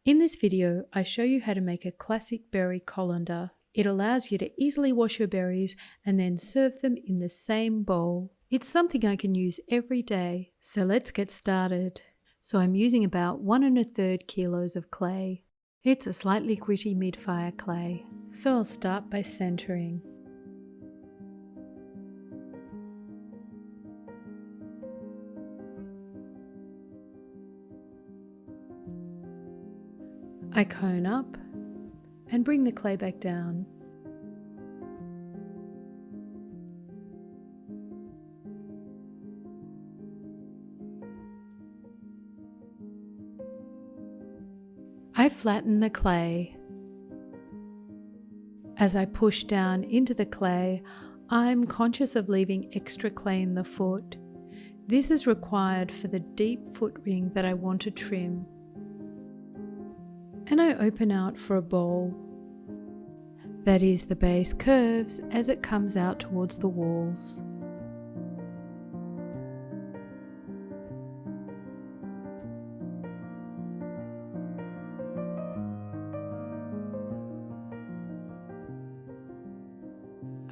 In this video, I show you how to make a classic berry colander. It allows you to easily wash your berries and then serve them in the same bowl. It's something I can use every day, so let's get started. So I'm using about 1 1/3 kilos of clay. It's a slightly gritty mid-fire clay, so I'll start by centering. I cone up and bring the clay back down. I flatten the clay. As I push down into the clay, I'm conscious of leaving extra clay in the foot. This is required for the deep foot ring that I want to trim. And I open out for a bowl. That is, the base curves as it comes out towards the walls.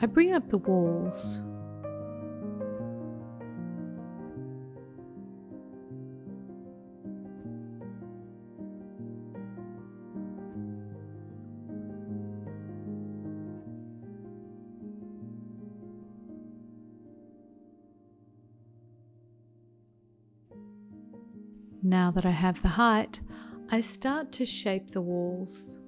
I bring up the walls. Now that I have the height, I start to shape the walls.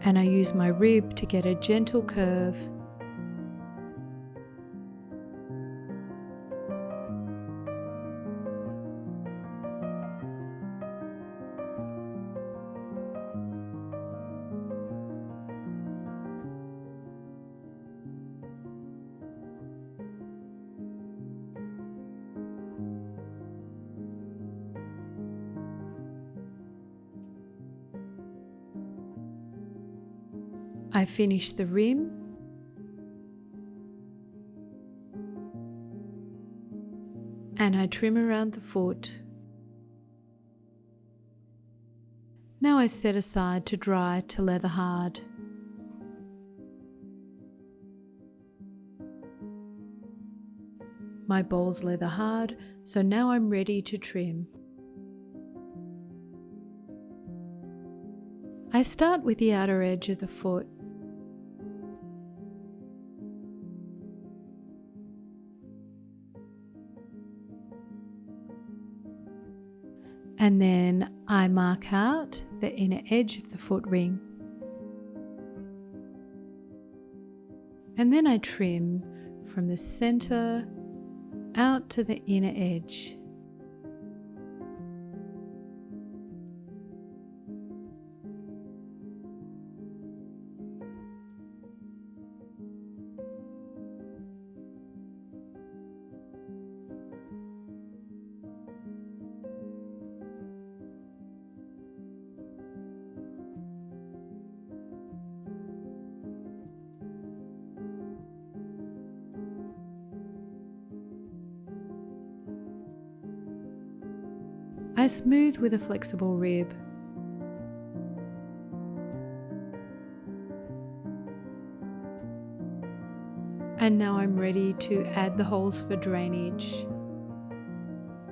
And I use my rib to get a gentle curve. I finish the rim and I trim around the foot. Now I set aside to dry to leather hard. My bowl's leather hard, so now I'm ready to trim. I start with the outer edge of the foot. And then I mark out the inner edge of the foot ring. And then I trim from the center out to the inner edge. I smooth with a flexible rib. And now I'm ready to add the holes for drainage.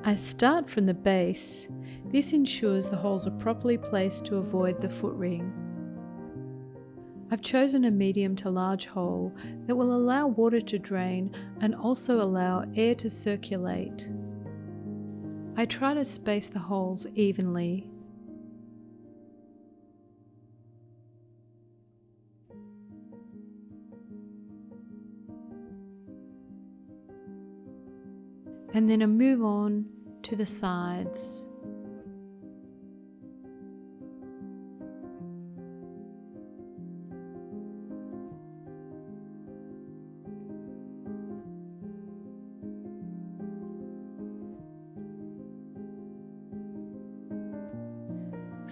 I start from the base. This ensures the holes are properly placed to avoid the foot ring. I've chosen a medium to large hole that will allow water to drain and also allow air to circulate. I try to space the holes evenly. And then I move on to the sides.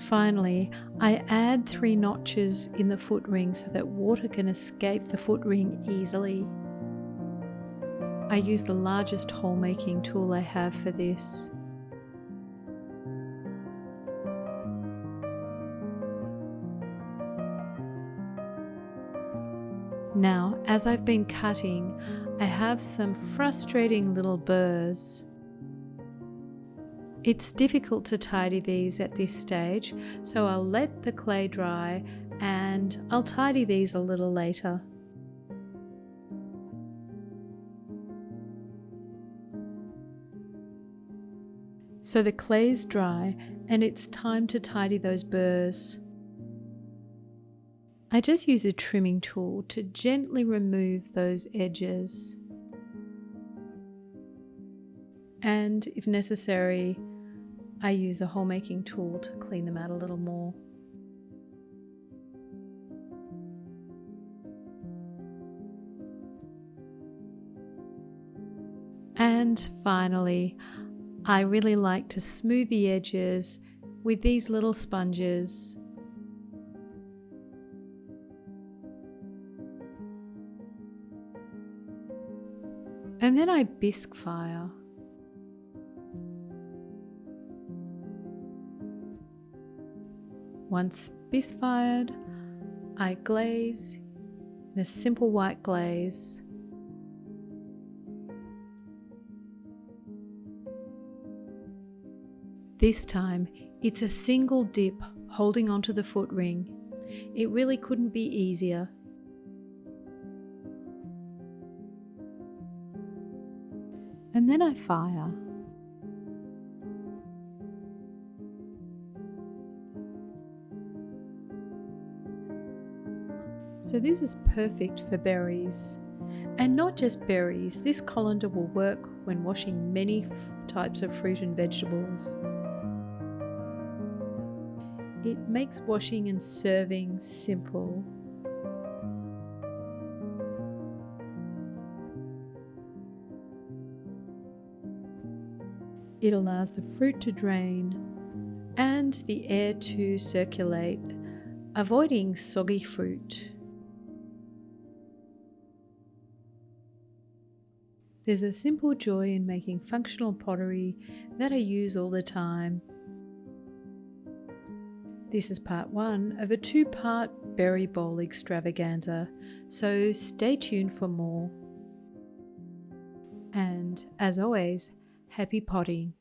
Finally, I add 3 notches in the foot ring so that water can escape the foot ring easily. I use the largest hole making tool I have for this. Now, as I've been cutting, I have some frustrating little burrs. It's difficult to tidy these at this stage, so I'll let the clay dry and I'll tidy these a little later. So the clay's dry and it's time to tidy those burrs. I just use a trimming tool to gently remove those edges. And if necessary, I use a hole making tool to clean them out a little more. And finally, I really like to smooth the edges with these little sponges. And then I bisque fire. Once bisque fired, I glaze in a simple white glaze. This time, it's a single dip holding onto the foot ring. It really couldn't be easier. And then I fire. So this is perfect for berries. And not just berries, this colander will work when washing many types of fruit and vegetables. It makes washing and serving simple. It allows the fruit to drain and the air to circulate, avoiding soggy fruit. There's a simple joy in making functional pottery that I use all the time. This is part 1 of a 2-part berry bowl extravaganza, so stay tuned for more. And as always, happy potting.